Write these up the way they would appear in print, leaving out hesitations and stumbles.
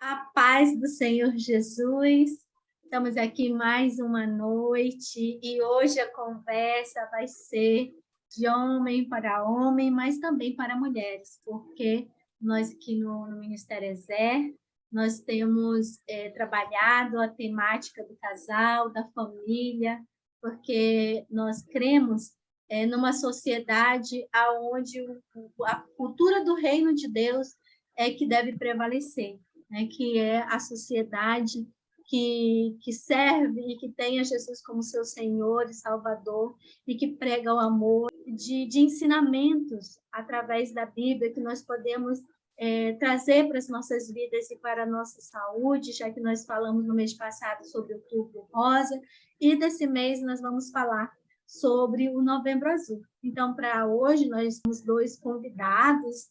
A paz do Senhor Jesus. Estamos aqui mais uma noite e hoje a conversa vai ser de homem para homem, mas também para mulheres, porque nós aqui no Ministério Ezer, nós temos trabalhado a temática do casal, da família, porque nós cremos numa sociedade onde a cultura do reino de Deus é que deve prevalecer, né, que é a sociedade que serve e que tem a Jesus como seu Senhor e Salvador e que prega o amor, de ensinamentos através da Bíblia que nós podemos trazer para as nossas vidas e para a nossa saúde, já que nós falamos no mês passado sobre o Outubro Rosa, e desse mês nós vamos falar sobre o Novembro Azul. Então, para hoje, nós temos dois convidados,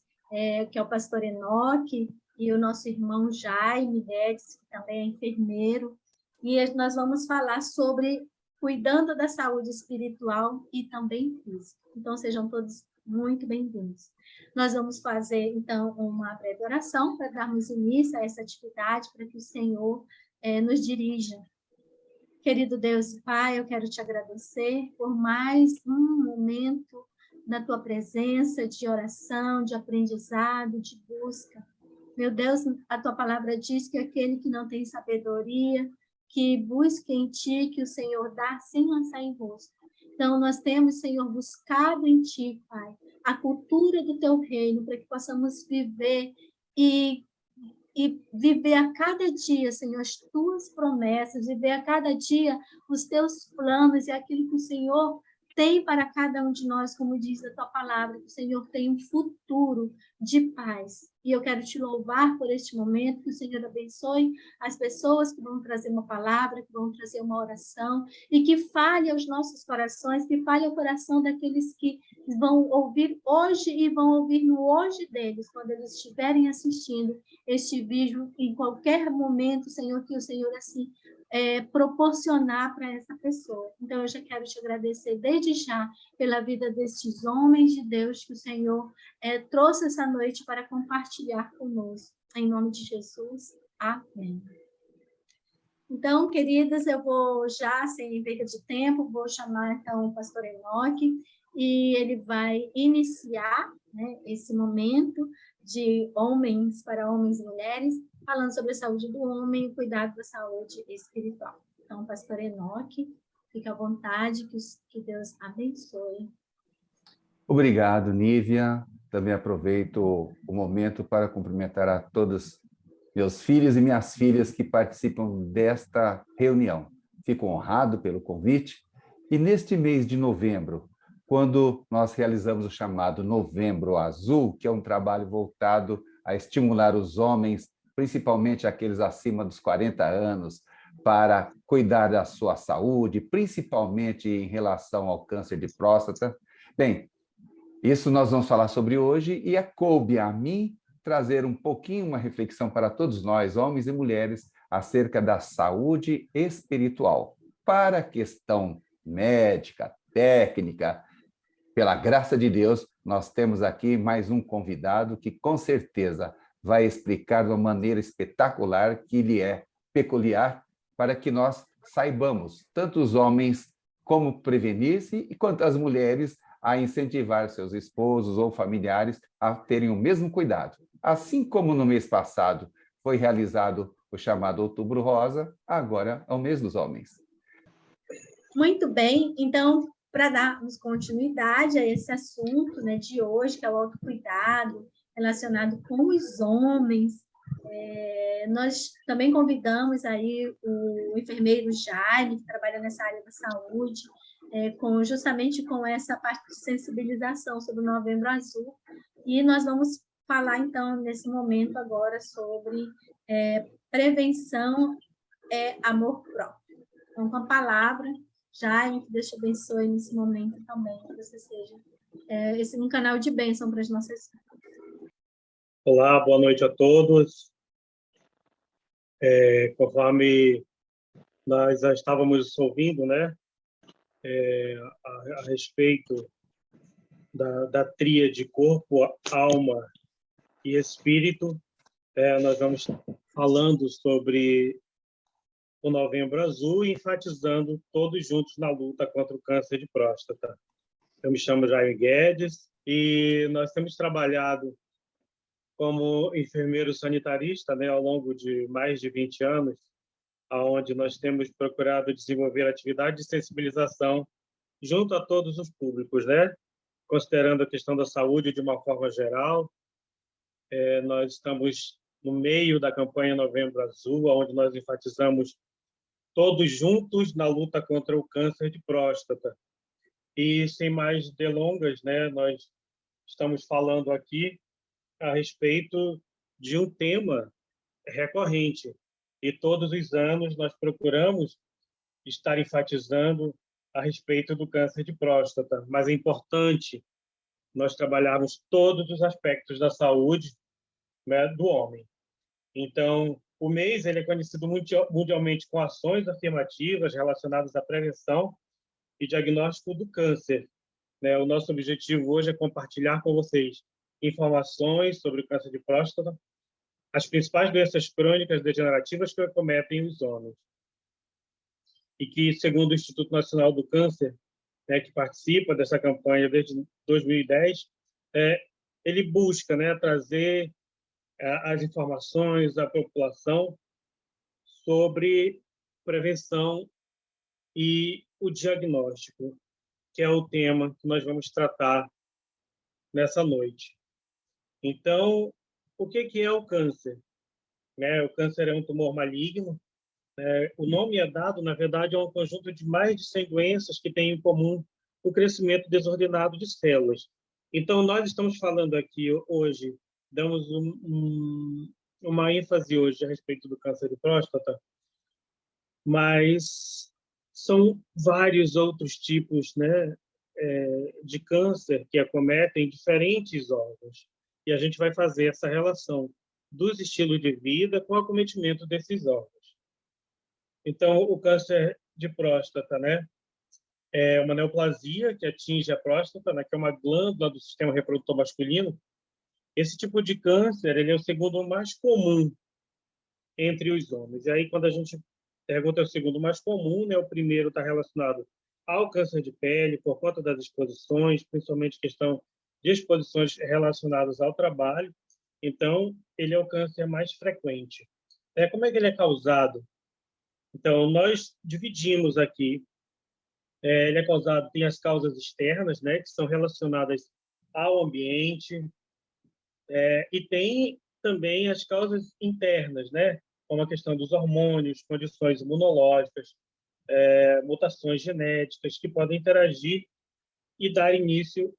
que é o pastor Enoque e o nosso irmão Jaime Guedes, que também é enfermeiro, e nós vamos falar sobre cuidando da saúde espiritual e também física. Então, sejam todos muito bem-vindos. Nós vamos fazer, então, uma breve oração para darmos início a essa atividade, para que o Senhor nos dirija. Querido Deus e Pai, eu quero te agradecer por mais um momento na tua presença, de oração, de aprendizado, de busca. Meu Deus, a tua palavra diz que aquele que não tem sabedoria, que busque em ti, que o Senhor dá sem lançar em rosto. Então, nós temos, Senhor, buscado em ti, Pai, a cultura do teu reino, para que possamos viver e viver a cada dia, Senhor, as tuas promessas, viver a cada dia os teus planos e aquilo que o Senhor tem para cada um de nós, como diz a tua palavra, que o Senhor tem um futuro de paz. E eu quero te louvar por este momento, que o Senhor abençoe as pessoas que vão trazer uma palavra, que vão trazer uma oração, e que fale aos nossos corações, que fale ao coração daqueles que vão ouvir hoje e vão ouvir no hoje deles, quando eles estiverem assistindo este vídeo, em qualquer momento, Senhor, que o Senhor assim proporcionar para essa pessoa. Então, eu já quero te agradecer desde já pela vida destes homens de Deus que o Senhor trouxe essa noite para compartilhar conosco. Em nome de Jesus, amém. Então, queridas, eu vou já, sem perda de tempo, vou chamar então o pastor Enoque e ele vai iniciar, né, esse momento de homens para homens e mulheres, falando sobre a saúde do homem e o cuidado da saúde espiritual. Então, pastor Enoque, fique à vontade, que Deus abençoe. Obrigado, Nívia. Também aproveito o momento para cumprimentar a todos meus filhos e minhas filhas que participam desta reunião. Fico honrado pelo convite. E neste mês de novembro, quando nós realizamos o chamado Novembro Azul, que é um trabalho voltado a estimular os homens, principalmente aqueles acima dos 40 anos, para cuidar da sua saúde, principalmente em relação ao câncer de próstata. Bem, isso nós vamos falar sobre hoje e coube a mim trazer um pouquinho uma reflexão para todos nós, homens e mulheres, acerca da saúde espiritual. Para a questão médica, técnica, pela graça de Deus, nós temos aqui mais um convidado que com certeza vai explicar de uma maneira espetacular que lhe é peculiar para que nós saibamos, tanto os homens como prevenir-se e quanto as mulheres a incentivar seus esposos ou familiares a terem o mesmo cuidado. Assim como no mês passado foi realizado o chamado Outubro Rosa, agora é o mês dos homens. Muito bem, então, para darmos continuidade a esse assunto, né, de hoje, que é o autocuidado relacionado com os homens, nós também convidamos aí o enfermeiro Jaime, que trabalha nessa área da saúde, justamente com essa parte de sensibilização sobre o Novembro Azul, e nós vamos falar, então, nesse momento agora sobre prevenção amor próprio. Então, com a palavra, Jaime, que Deus te abençoe nesse momento também, que você seja um canal de bênção para as nossas vidas. Olá, boa noite a todos. Conforme nós já estávamos ouvindo, né, a respeito da tríade corpo, alma e espírito, nós vamos falando sobre o Novembro Azul e enfatizando todos juntos na luta contra o câncer de próstata. Eu me chamo Jair Guedes e nós temos trabalhado como enfermeiro sanitarista, né, ao longo de mais de 20 anos, onde nós temos procurado desenvolver atividade de sensibilização junto a todos os públicos, né? Considerando a questão da saúde de uma forma geral. Nós estamos no meio da campanha Novembro Azul, onde nós enfatizamos todos juntos na luta contra o câncer de próstata. E, sem mais delongas, né, nós estamos falando aqui a respeito de um tema recorrente. E todos os anos nós procuramos estar enfatizando a respeito do câncer de próstata. Mas é importante nós trabalharmos todos os aspectos da saúde, né, do homem. Então, o mês ele é conhecido mundialmente com ações afirmativas relacionadas à prevenção e diagnóstico do câncer. Né? O nosso objetivo hoje é compartilhar com vocês informações sobre o câncer de próstata, as principais doenças crônicas degenerativas que acometem os homens. E que, segundo o Instituto Nacional do Câncer, né, que participa dessa campanha desde 2010, ele busca, né, trazer as informações à população sobre prevenção e o diagnóstico, que é o tema que nós vamos tratar nessa noite. Então, o que é o câncer? O câncer é um tumor maligno. O nome é dado, na verdade, a um conjunto de mais de 100 doenças que têm em comum o crescimento desordenado de células. Então, nós estamos falando aqui hoje, damos uma ênfase hoje a respeito do câncer de próstata, mas são vários outros tipos, né, de câncer que acometem diferentes órgãos. E a gente vai fazer essa relação dos estilos de vida com o acometimento desses órgãos. Então, o câncer de próstata, né, é uma neoplasia que atinge a próstata, né, que é uma glândula do sistema reprodutor masculino. Esse tipo de câncer ele é o segundo mais comum entre os homens. E aí, quando a gente pergunta o segundo mais comum, né, o primeiro está relacionado ao câncer de pele, por conta das exposições, principalmente questão de exposições relacionadas ao trabalho. Então, ele é o câncer mais frequente. Como é que ele é causado? Então, nós dividimos aqui. Ele é causado, tem as causas externas, né, que são relacionadas ao ambiente, e tem também as causas internas, né, como a questão dos hormônios, condições imunológicas, mutações genéticas que podem interagir e dar início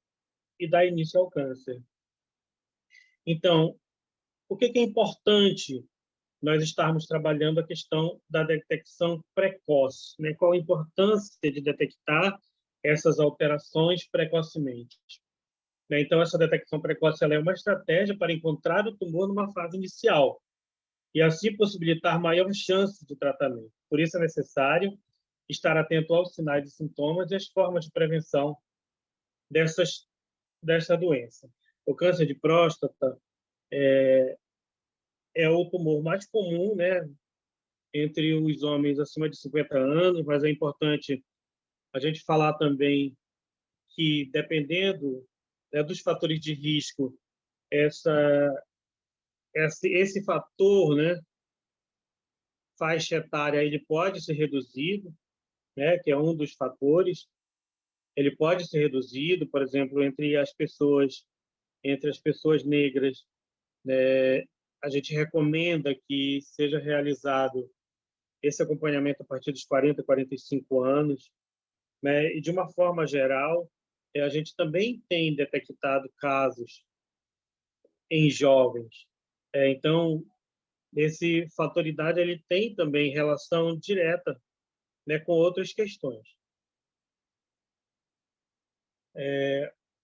ao câncer. Então, o que é importante nós estarmos trabalhando a questão da detecção precoce, né? Qual a importância de detectar essas alterações precocemente? Então, essa detecção precoce ela é uma estratégia para encontrar o tumor numa fase inicial e assim possibilitar maior chance de tratamento. Por isso é necessário estar atento aos sinais e sintomas e às formas de prevenção dessa doença. O câncer de próstata é o tumor mais comum, né, entre os homens acima de 50 anos, mas é importante a gente falar também que, dependendo, né, dos fatores de risco, esse fator, né, faixa etária, ele pode ser reduzido, né, que é um dos fatores. Ele pode ser reduzido, por exemplo, entre as pessoas negras, né, a gente recomenda que seja realizado esse acompanhamento a partir dos 40, 45 anos, né? E de uma forma geral, a gente também tem detectado casos em jovens. Então, esse fator idade ele tem também relação direta, né, com outras questões.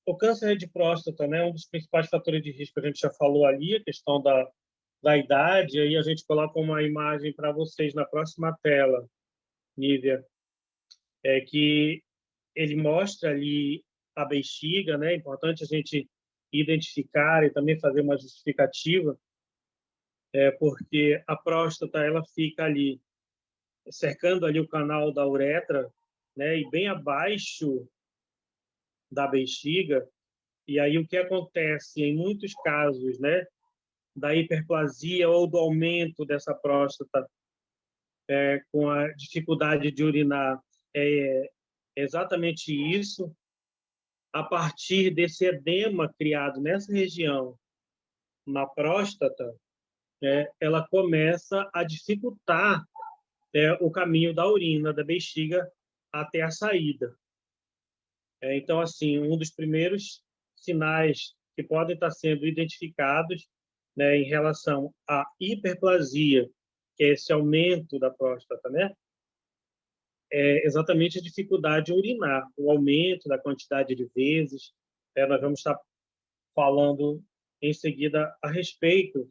O câncer de próstata, né, um dos principais fatores de risco, a gente já falou ali, a questão da idade, aí a gente coloca uma imagem para vocês na próxima tela, Nívia, que ele mostra ali a bexiga, né? É importante a gente identificar e também fazer uma justificativa porque a próstata ela fica ali cercando ali o canal da uretra, né, e bem abaixo da bexiga. E aí o que acontece em muitos casos, né, da hiperplasia ou do aumento dessa próstata com a dificuldade de urinar é exatamente isso. A partir desse edema criado nessa região, na próstata, ela começa a dificultar o caminho da urina, da bexiga, até a saída. Então, assim, um dos primeiros sinais que podem estar sendo identificados, né, em relação à hiperplasia, que é esse aumento da próstata, né, é exatamente a dificuldade de urinar, o aumento da quantidade de vezes. Nós vamos estar falando em seguida a respeito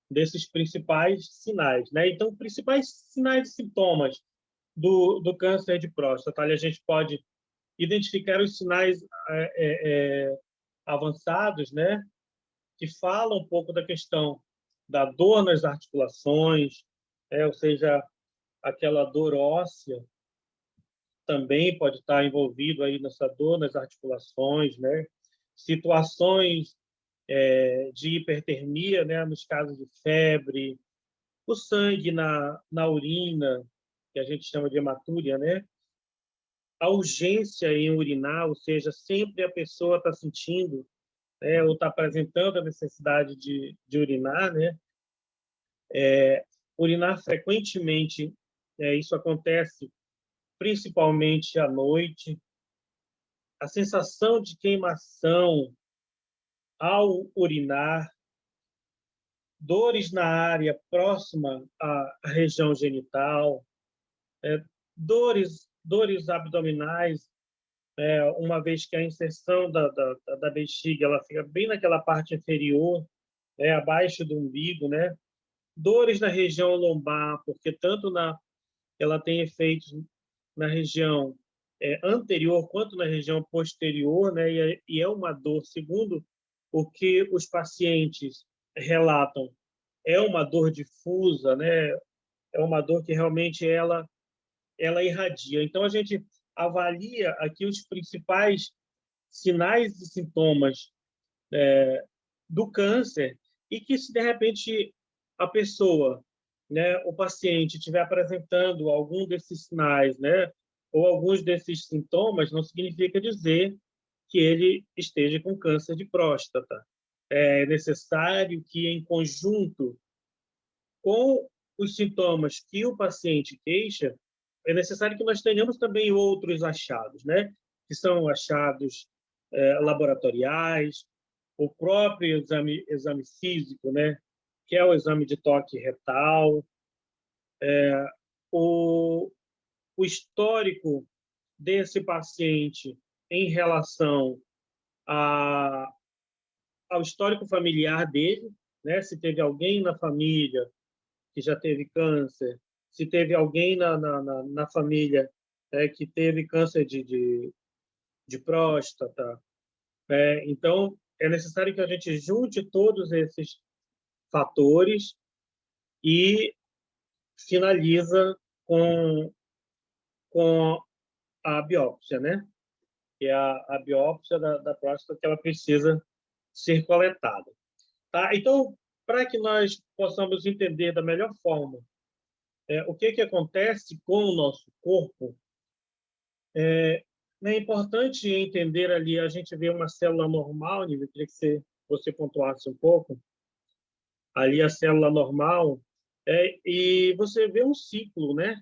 desses principais sinais, né? Então, principais sinais e sintomas do câncer de próstata. Ali a gente pode identificar os sinais avançados, né? Que falam um pouco da questão da dor nas articulações, ou seja, aquela dor óssea também pode estar envolvido aí nessa dor nas articulações, né? Situações de hipertermia, né? Nos casos de febre, o sangue na urina, que a gente chama de hematúria, né? A urgência em urinar, ou seja, sempre a pessoa está sentindo, ou está apresentando a necessidade de urinar, né? Urinar frequentemente, isso acontece principalmente à noite. A sensação de queimação ao urinar, dores na área próxima à região genital, dores abdominais, uma vez que a inserção da bexiga ela fica bem naquela parte inferior, abaixo do umbigo, né? Dores na região lombar, porque ela tem efeitos na região anterior quanto na região posterior, né? E é uma dor, segundo o que os pacientes relatam, é uma dor difusa, né? É uma dor que realmente ela irradia. Então, a gente avalia aqui os principais sinais e sintomas do câncer e que, se de repente a pessoa, né, o paciente, estiver apresentando algum desses sinais, né, ou alguns desses sintomas, não significa dizer que ele esteja com câncer de próstata. É necessário que, em conjunto com os sintomas que o paciente queixa, é necessário que nós tenhamos também outros achados, né? Que são achados laboratoriais, o próprio exame físico, né? Que é o exame de toque retal, o, o histórico desse paciente em relação ao histórico familiar dele, né? Se teve alguém na família que já teve câncer, se teve alguém na família que teve câncer de próstata. Então, é necessário que a gente junte todos esses fatores e finaliza com a biópsia, né? Que é a biópsia da próstata que ela precisa ser coletada. Tá? Então, para que nós possamos entender da melhor forma o que acontece com o nosso corpo, é importante entender ali, a gente vê uma célula normal, Nívia, eu queria que você pontuasse um pouco, ali a célula normal, e você vê um ciclo, né?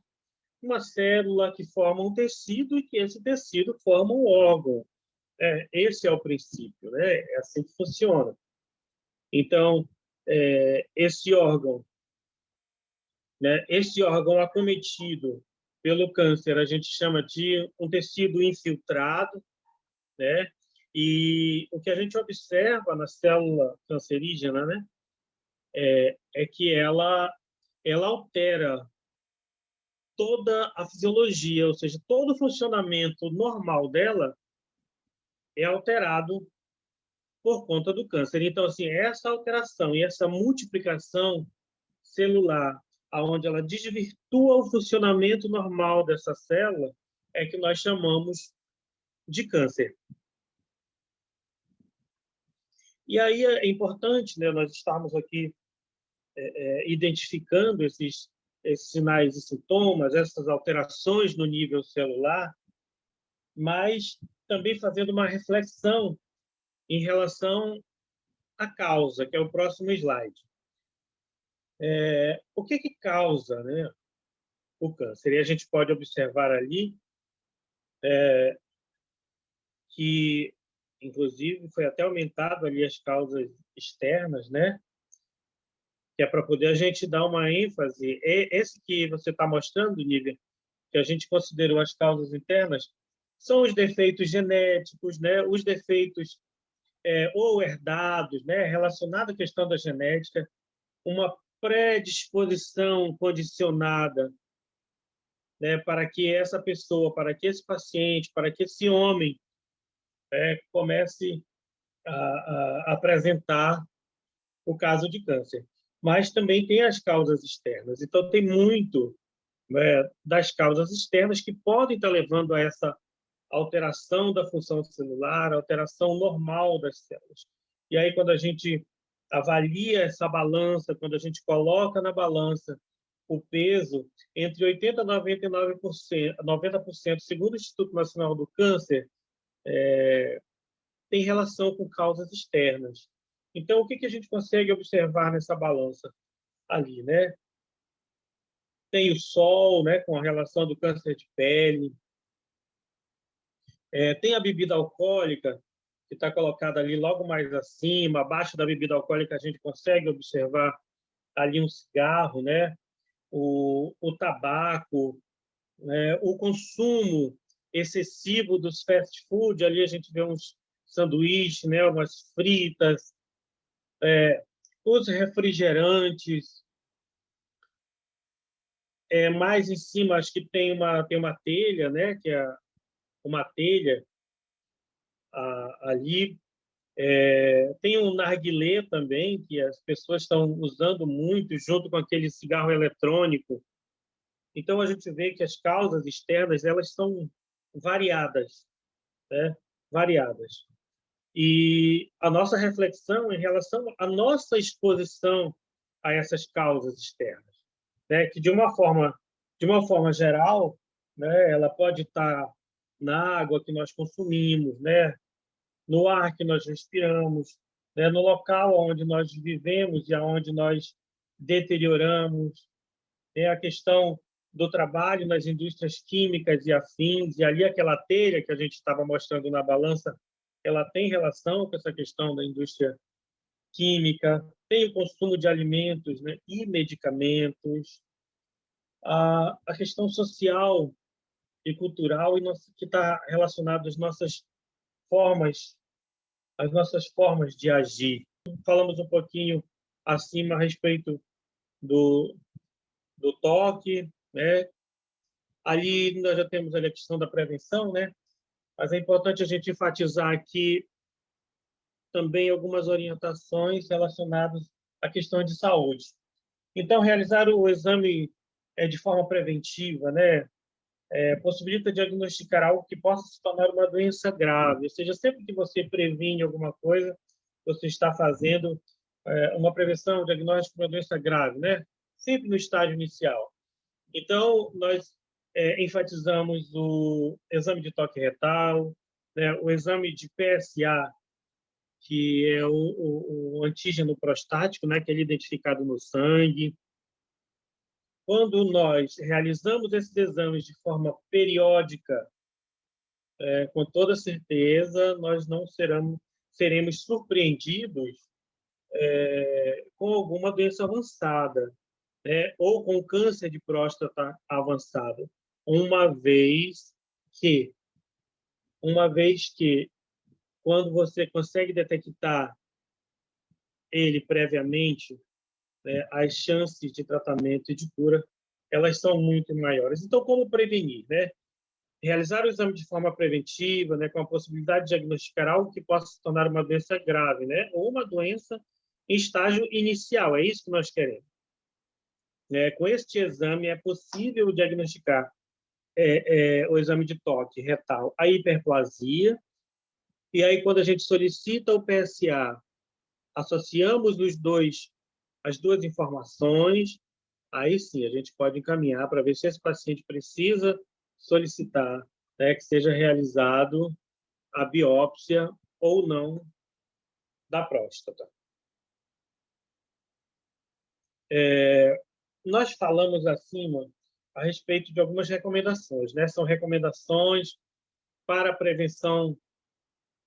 Uma célula que forma um tecido e que esse tecido forma um órgão. Esse é o princípio, né? É assim que funciona. Então, esse órgão, né? Esse órgão acometido pelo câncer, a gente chama de um tecido infiltrado, né? E o que a gente observa na célula cancerígena, né? É que ela altera toda a fisiologia, ou seja, todo o funcionamento normal dela é alterado por conta do câncer. Então, assim, essa alteração e essa multiplicação celular, aonde ela desvirtua o funcionamento normal dessa célula, é que nós chamamos de câncer. E aí é importante, né, nós estarmos aqui identificando esses sinais e sintomas, essas alterações no nível celular, mas também fazendo uma reflexão em relação à causa, que é o próximo slide. O que causa, né, o câncer? E a gente pode observar ali que, inclusive, foi até aumentado ali as causas externas, né? Que é para poder a gente dar uma ênfase. Esse que você está mostrando, Nívia, que a gente considerou as causas internas, são os defeitos genéticos, né? Os defeitos ou herdados, né? Relacionado à questão da genética, uma predisposição condicionada, né? Para que essa pessoa, para que esse paciente, para que esse homem comece a apresentar o caso de câncer. Mas também tem as causas externas. Então, tem muito, né, das causas externas que podem estar levando a essa alteração da função celular, alteração normal das células. E aí, quando a gente avalia essa balança, quando a gente coloca na balança o peso, entre 80% e 90%, segundo o Instituto Nacional do Câncer, tem relação com causas externas. Então, o que a gente consegue observar nessa balança ali, né? Tem o sol, né, com a relação do câncer de pele. Tem a bebida alcoólica, que está colocada ali logo mais acima. Abaixo da bebida alcoólica, a gente consegue observar ali um cigarro, né? O tabaco, né? O consumo excessivo dos fast food. Ali a gente vê uns sanduíches, né? Umas fritas, os refrigerantes. Mais em cima, acho que tem uma telha, né? Que é uma telha ali. Tem um narguilé também, que as pessoas estão usando muito, junto com aquele cigarro eletrônico. Então, a gente vê que as causas externas elas são variadas, né? Variadas. E a nossa reflexão em relação à nossa exposição a essas causas externas, né? Que de uma forma geral, né? Ela pode estar na água que nós consumimos, né? No ar que nós respiramos, né? No local onde nós vivemos e aonde nós deterioramos, né? A questão do trabalho nas indústrias químicas e afins, e ali aquela telha que a gente estava mostrando na balança, ela tem relação com essa questão da indústria química, tem o consumo de alimentos, né, e medicamentos, a questão social e cultural, que está relacionada às nossas formas de agir. Falamos um pouquinho acima a respeito do toque, né? Ali nós já temos ali a questão da prevenção, né? Mas é importante a gente enfatizar aqui também algumas orientações relacionadas à questão de saúde. Então, realizar o exame de forma preventiva, né? Possibilita diagnosticar algo que possa se tornar uma doença grave. Ou seja, sempre que você previne alguma coisa, você está fazendo uma prevenção, um diagnóstico de uma doença grave, né? Sempre no estágio inicial. Então, nós enfatizamos o exame de toque retal, né? O exame de PSA, que é o antígeno prostático, né? Que é identificado no sangue. Quando nós realizamos esses exames de forma periódica, com toda certeza, nós não seremos surpreendidos com alguma doença avançada, né? Ou com câncer de próstata avançado, uma vez que, quando você consegue detectar ele previamente, né, as chances de tratamento e de cura elas são muito maiores. Então, como prevenir, né? realizar o exame de forma preventiva, né, com a possibilidade de diagnosticar algo que possa se tornar uma doença grave, né, ou uma doença em estágio inicial. É isso que nós queremos. Com este exame é possível diagnosticar o exame de toque retal, a hiperplasia, e aí quando a gente solicita o PSA, associamos as duas informações, aí sim a gente pode encaminhar para ver se esse paciente precisa solicitar, né, que seja realizado a biópsia ou não da próstata. Nós falamos acima a respeito de algumas recomendações, né? São recomendações para a prevenção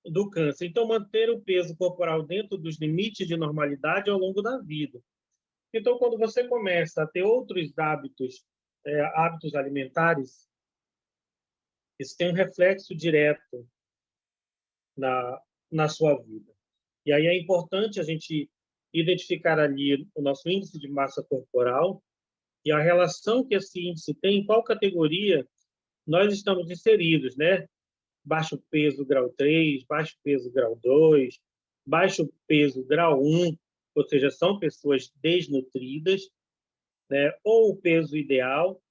do câncer. Então, manter o peso corporal dentro dos limites de normalidade ao longo da vida. Então, quando você começa a ter outros hábitos alimentares, isso tem um reflexo direto na sua vida. E aí é importante a gente identificar ali o nosso índice de massa corporal e a relação que esse índice tem, em qual categoria nós estamos inseridos, né? Baixo peso grau 3, baixo peso grau 2, baixo peso grau 1, ou seja, são pessoas desnutridas, né? Ou o peso ideal.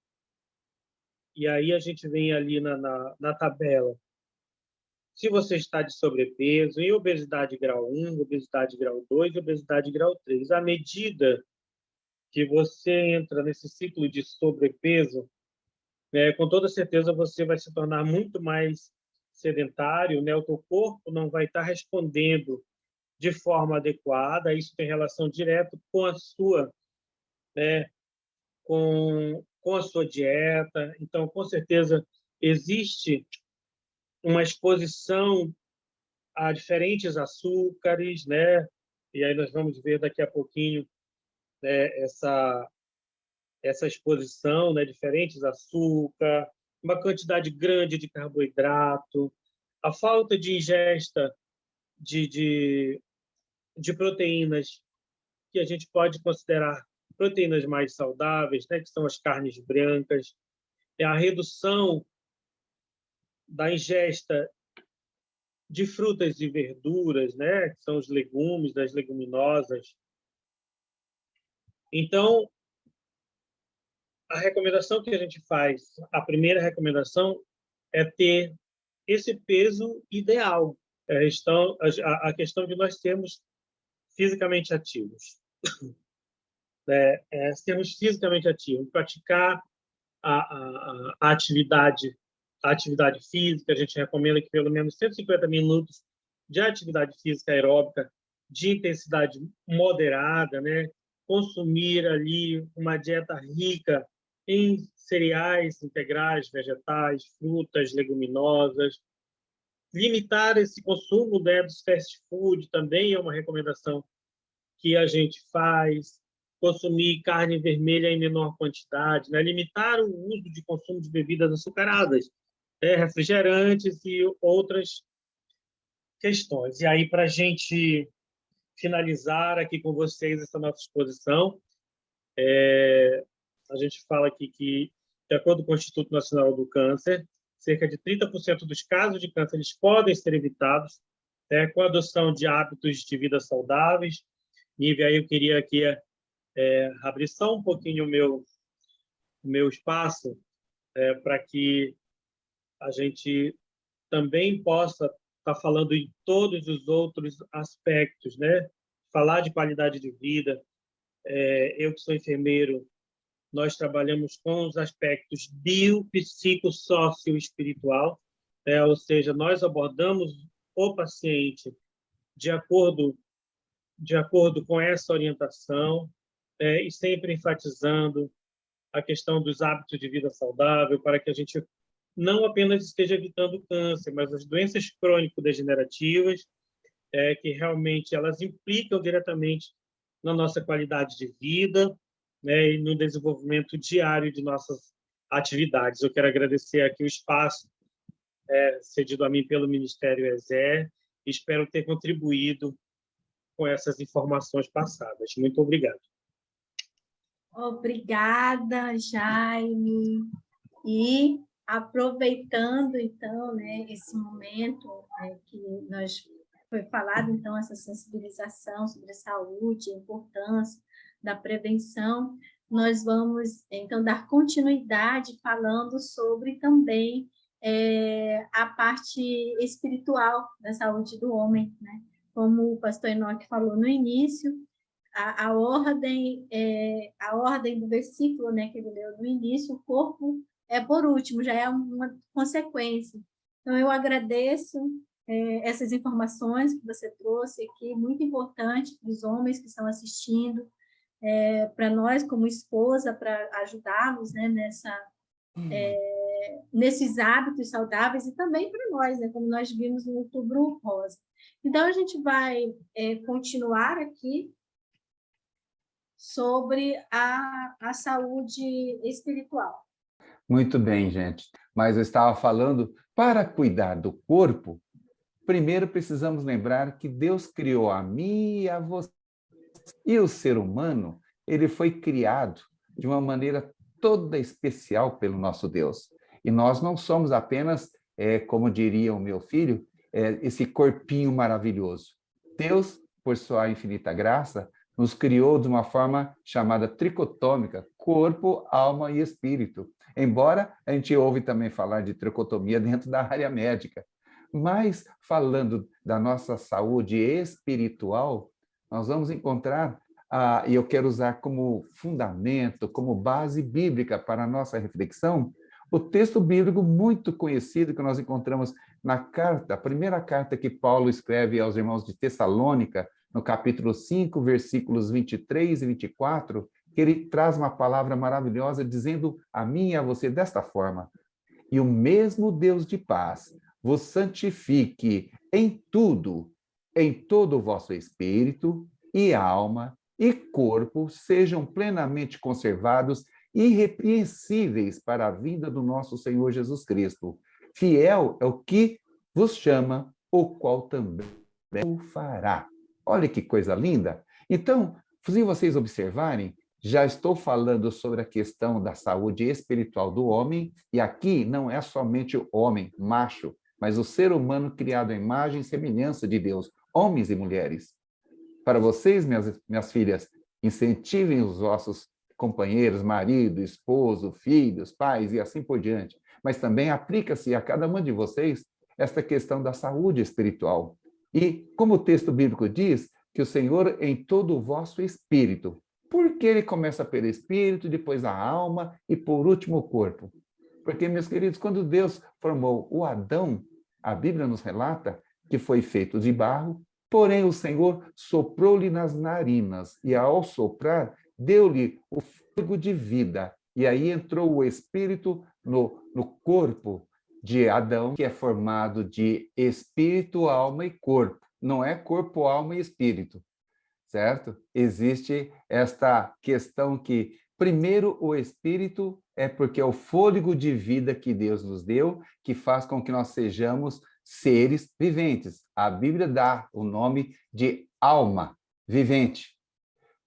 E aí a gente vem ali na tabela. Se você está de sobrepeso, em obesidade grau 1, obesidade grau 2 e obesidade grau 3. À medida que você entra nesse ciclo de sobrepeso, com toda certeza você vai se tornar muito mais sedentário, né? O teu corpo não vai estar respondendo de forma adequada, isso tem relação direta com a sua, né, com a sua dieta. Então, com certeza, existe uma exposição a diferentes açúcares, né? E aí nós vamos ver daqui a pouquinho, né, essa exposição, né, diferentes açúcar, uma quantidade grande de carboidrato, a falta de ingesta de proteínas que a gente pode considerar proteínas mais saudáveis, né, que são as carnes brancas, a redução da ingesta de frutas e verduras, né, que são os legumes, das leguminosas. Então, a recomendação que a gente faz, a primeira recomendação é ter esse peso ideal. A questão de nós sermos fisicamente ativos. Sermos fisicamente ativos, praticar a atividade física. A gente recomenda que pelo menos 150 minutos de atividade física aeróbica de intensidade moderada, né? Consumir ali uma dieta rica em cereais integrais, vegetais, frutas, leguminosas. Limitar esse consumo, né, dos fast food também é uma recomendação que a gente faz. Consumir carne vermelha em menor quantidade, né? Limitar o uso de consumo de bebidas açucaradas, refrigerantes e outras questões. E aí, para a gente finalizar aqui com vocês essa nossa exposição, a gente fala aqui que, de acordo com o Instituto Nacional do Câncer, cerca de 30% dos casos de câncer eles podem ser evitados, com a adoção de hábitos de vida saudáveis. Nívia, aí eu queria aqui abrir só um pouquinho o meu espaço para que a gente também possa estar falando em todos os outros aspectos, né? Falar de qualidade de vida. Eu que sou enfermeiro, nós trabalhamos com os aspectos bio, psico, sócio e espiritual, ou seja, nós abordamos o paciente de acordo com essa orientação, e sempre enfatizando a questão dos hábitos de vida saudável, para que a gente não apenas esteja evitando o câncer, mas as doenças crônico-degenerativas, que realmente elas implicam diretamente na nossa qualidade de vida, né, e no desenvolvimento diário de nossas atividades. Eu quero agradecer aqui o espaço cedido a mim pelo Ministério ESE, e espero ter contribuído com essas informações passadas. Muito obrigado. Obrigada, Jaime. E aproveitando, então, né, esse momento, né, que foi falado, então, essa sensibilização sobre a saúde, a importância da prevenção, nós vamos, então, dar continuidade falando sobre também a parte espiritual da saúde do homem, né? Como o pastor Enoque falou no início, a ordem do versículo, né, que ele leu no início, o corpo é por último, já é uma consequência. Então, eu agradeço essas informações que você trouxe aqui, muito importante para os homens que estão assistindo, para nós, como esposa, para ajudá-los, né, nesses hábitos saudáveis e também para nós, né, como nós vimos no Outubro Rosa. Então, a gente vai continuar aqui sobre a saúde espiritual. Muito bem, gente. Mas eu estava falando, para cuidar do corpo, primeiro precisamos lembrar que Deus criou a mim e a você. E o ser humano, ele foi criado de uma maneira toda especial pelo nosso Deus. E nós não somos apenas, como diria o meu filho, esse corpinho maravilhoso. Deus, por sua infinita graça, nos criou de uma forma chamada tricotômica, corpo, alma e espírito. Embora a gente ouve também falar de tricotomia dentro da área médica. Mas, falando da nossa saúde espiritual, nós vamos encontrar, e eu quero usar como fundamento, como base bíblica para a nossa reflexão, o texto bíblico muito conhecido que nós encontramos na carta, a primeira carta que Paulo escreve aos irmãos de Tessalônica, no capítulo 5, versículos 23 e 24, que ele traz uma palavra maravilhosa dizendo a mim e a você desta forma: e o mesmo Deus de paz vos santifique em tudo, em todo o vosso espírito e alma e corpo sejam plenamente conservados, irrepreensíveis para a vinda do nosso Senhor Jesus Cristo. Fiel é o que vos chama, o qual também o fará. Olha que coisa linda! Então, se vocês observarem, já estou falando sobre a questão da saúde espiritual do homem, e aqui não é somente o homem, macho, mas o ser humano criado à imagem e semelhança de Deus, homens e mulheres. Para vocês, minhas filhas, incentivem os vossos companheiros, marido, esposo, filhos, pais e assim por diante. Mas também aplica-se a cada uma de vocês esta questão da saúde espiritual. E, como o texto bíblico diz, que o Senhor em todo o vosso espírito. Por que ele começa pelo espírito, depois a alma e, por último, o corpo? Porque, meus queridos, quando Deus formou o Adão, a Bíblia nos relata que foi feito de barro, porém o Senhor soprou-lhe nas narinas, e ao soprar, deu-lhe o fôlego de vida. E aí entrou o espírito no corpo de Adão, que é formado de espírito, alma e corpo. Não é corpo, alma e espírito, certo? Existe esta questão que, primeiro, o espírito é porque é o fôlego de vida que Deus nos deu, que faz com que nós sejamos seres viventes. A Bíblia dá o nome de alma vivente.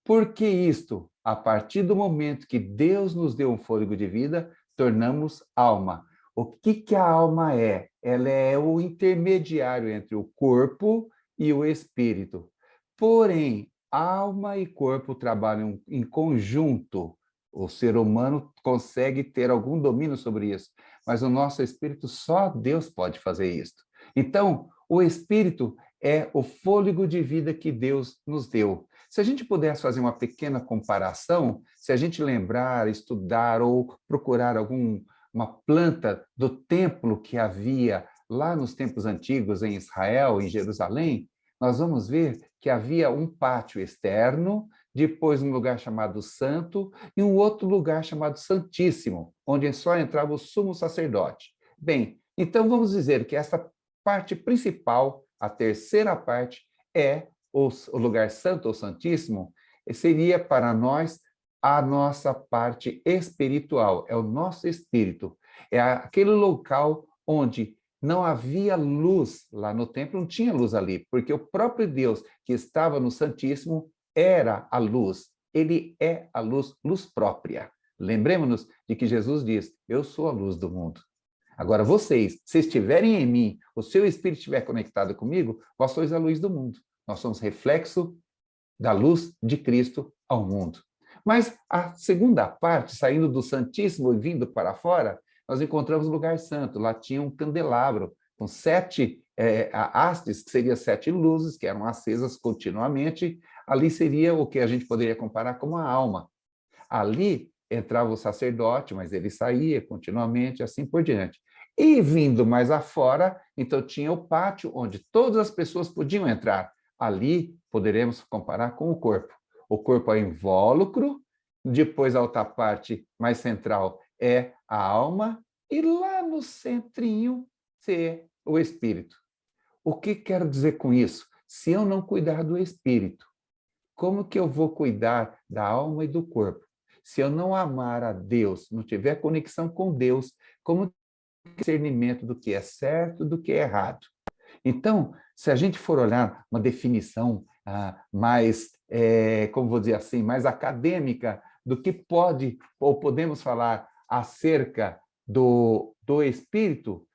Por que isto? A partir do momento que Deus nos deu um fôlego de vida, tornamos alma. O que a alma é? Ela é o intermediário entre o corpo e o espírito. Porém, alma e corpo trabalham em conjunto. O ser humano consegue ter algum domínio sobre isso, mas o nosso espírito, só Deus pode fazer isso. Então, o espírito é o fôlego de vida que Deus nos deu. Se a gente pudesse fazer uma pequena comparação, se a gente lembrar, estudar ou procurar uma planta do templo que havia lá nos tempos antigos em Israel, em Jerusalém, nós vamos ver que havia um pátio externo, depois um lugar chamado Santo e um outro lugar chamado Santíssimo, onde só entrava o sumo sacerdote. Bem, então vamos dizer que essa parte principal, a terceira parte, é o lugar santo ou santíssimo, seria para nós a nossa parte espiritual, é o nosso espírito. É aquele local onde não havia luz lá no templo, não tinha luz ali, porque o próprio Deus que estava no Santíssimo era a luz. Ele é a luz, luz própria. Lembremos-nos de que Jesus diz: eu sou a luz do mundo. Agora, vocês, se estiverem em mim, o seu espírito estiver conectado comigo, vós sois a luz do mundo. Nós somos reflexo da luz de Cristo ao mundo. Mas a segunda parte, saindo do Santíssimo e vindo para fora, nós encontramos o lugar santo. Lá tinha um candelabro com 7 hastes, que seriam 7 luzes, que eram acesas continuamente. Ali seria o que a gente poderia comparar como a alma. Ali entrava o sacerdote, mas ele saía continuamente, assim por diante. E vindo mais afora, então tinha o pátio, onde todas as pessoas podiam entrar. Ali poderemos comparar com o corpo. O corpo é invólucro, depois a outra parte mais central é a alma, e lá no centrinho é o espírito. O que quero dizer com isso? Se eu não cuidar do espírito, como que eu vou cuidar da alma e do corpo? Se eu não amar a Deus, não tiver conexão com Deus, como discernimento do que é certo do que é errado? Então, se a gente for olhar uma definição mais, como vou dizer assim, mais acadêmica do que pode ou podemos falar acerca do espírito,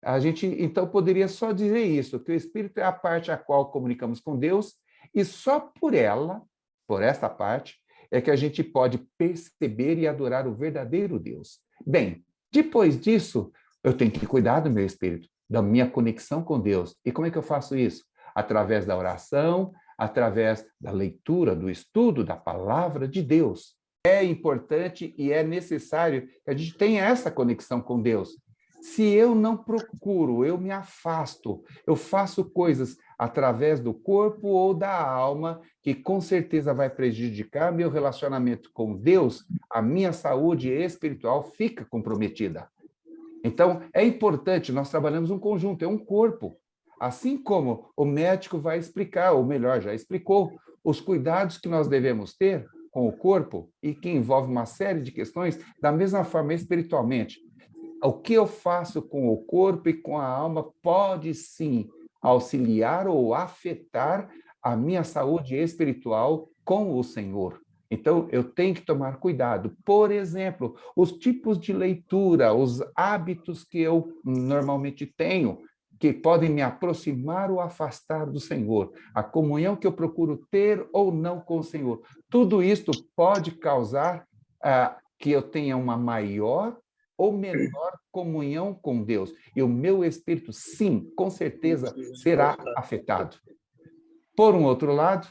a gente então poderia só dizer isso, que o espírito é a parte a qual comunicamos com Deus e só por ela, por esta parte, é que a gente pode perceber e adorar o verdadeiro Deus. Bem, depois disso, eu tenho que cuidar do meu espírito, da minha conexão com Deus. E como é que eu faço isso? Através da oração, através da leitura, do estudo da palavra de Deus. É importante e é necessário que a gente tenha essa conexão com Deus. Se eu não procuro, eu me afasto, eu faço coisas através do corpo ou da alma, que com certeza vai prejudicar meu relacionamento com Deus, a minha saúde espiritual fica comprometida. Então, é importante, nós trabalhamos um conjunto, é um corpo. Assim como o médico vai explicar, ou melhor, já explicou, os cuidados que nós devemos ter com o corpo e que envolve uma série de questões, da mesma forma espiritualmente. O que eu faço com o corpo e com a alma pode sim auxiliar ou afetar a minha saúde espiritual com o Senhor. Então, eu tenho que tomar cuidado. Por exemplo, os tipos de leitura, os hábitos que eu normalmente tenho, que podem me aproximar ou afastar do Senhor, a comunhão que eu procuro ter ou não com o Senhor. Tudo isto pode causar que eu tenha uma maior ou menor comunhão com Deus. E o meu espírito, sim, com certeza, será afetado. Por um outro lado,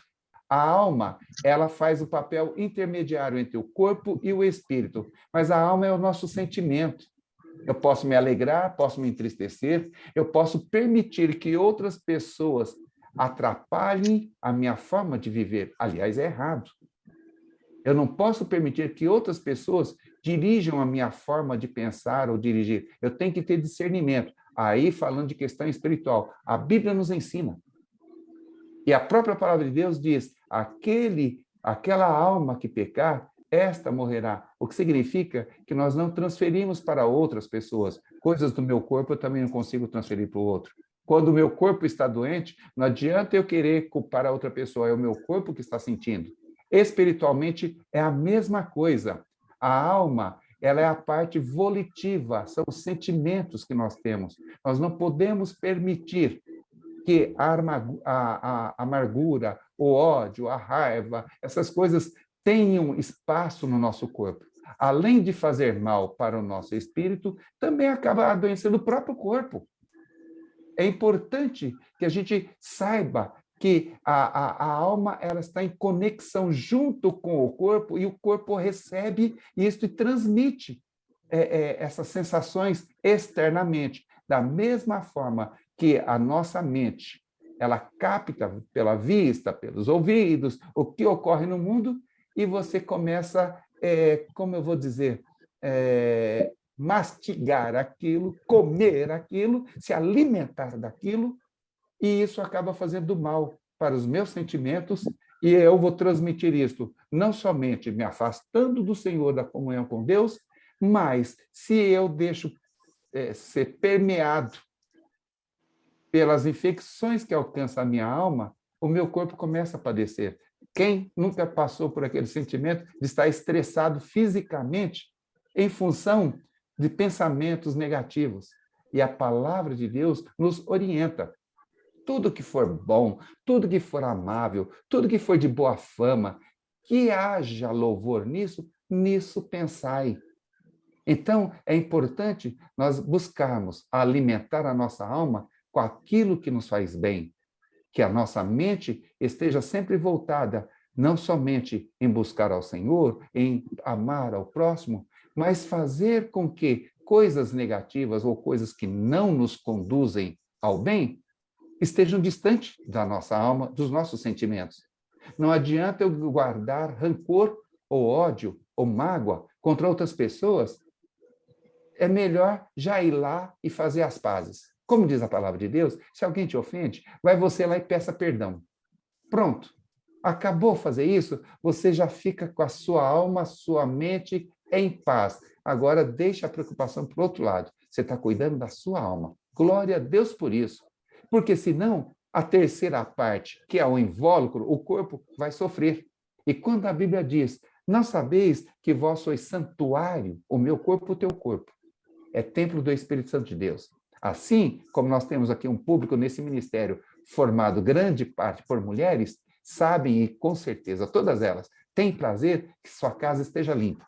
a alma, ela faz o papel intermediário entre o corpo e o espírito, mas a alma é o nosso sentimento. Eu posso me alegrar, posso me entristecer, eu posso permitir que outras pessoas atrapalhem a minha forma de viver. Aliás, é errado. Eu não posso permitir que outras pessoas dirijam a minha forma de pensar ou dirigir. Eu tenho que ter discernimento. Aí, falando de questão espiritual, a Bíblia nos ensina. E a própria palavra de Deus diz, aquela alma que pecar, esta morrerá. O que significa que nós não transferimos para outras pessoas. Coisas do meu corpo eu também não consigo transferir para o outro. Quando o meu corpo está doente, não adianta eu querer culpar a outra pessoa, é o meu corpo que está sentindo. Espiritualmente é a mesma coisa. A alma, ela é a parte volitiva, são os sentimentos que nós temos. Nós não podemos permitir que a amargura, o ódio, a raiva, essas coisas tenham espaço no nosso corpo. Além de fazer mal para o nosso espírito, também acaba adoecendo o próprio corpo. É importante que a gente saiba que a alma ela está em conexão junto com o corpo e o corpo recebe isso e transmite essas sensações externamente. Da mesma forma que a nossa mente ela capta pela vista, pelos ouvidos, o que ocorre no mundo e você começa, como eu vou dizer, mastigar aquilo, comer aquilo, se alimentar daquilo, e isso acaba fazendo mal para os meus sentimentos, e eu vou transmitir isso não somente me afastando do Senhor, da comunhão com Deus, mas se eu deixo ser permeado pelas infecções que alcançam a minha alma, o meu corpo começa a padecer. Quem nunca passou por aquele sentimento de estar estressado fisicamente em função de pensamentos negativos? E a palavra de Deus nos orienta. Tudo que for bom, tudo que for amável, tudo que for de boa fama, que haja louvor nisso, nisso pensai. Então, é importante nós buscarmos alimentar a nossa alma com aquilo que nos faz bem, que a nossa mente esteja sempre voltada não somente em buscar ao Senhor, em amar ao próximo, mas fazer com que coisas negativas ou coisas que não nos conduzem ao bem estejam distantes da nossa alma, dos nossos sentimentos. Não adianta eu guardar rancor ou ódio ou mágoa contra outras pessoas. É melhor já ir lá e fazer as pazes. Como diz a palavra de Deus, se alguém te ofende, vai você lá e peça perdão. Pronto. Acabou fazer isso, você já fica com a sua alma, sua mente em paz. Agora deixa a preocupação para o outro lado. Você está cuidando da sua alma. Glória a Deus por isso. Porque senão, a terceira parte, que é o invólucro, o corpo vai sofrer. E quando a Bíblia diz, não sabeis que vós sois santuário, o meu corpo, o teu corpo, é templo do Espírito Santo de Deus. Assim, como nós temos aqui um público nesse ministério formado grande parte por mulheres, sabem e com certeza todas elas têm prazer que sua casa esteja limpa.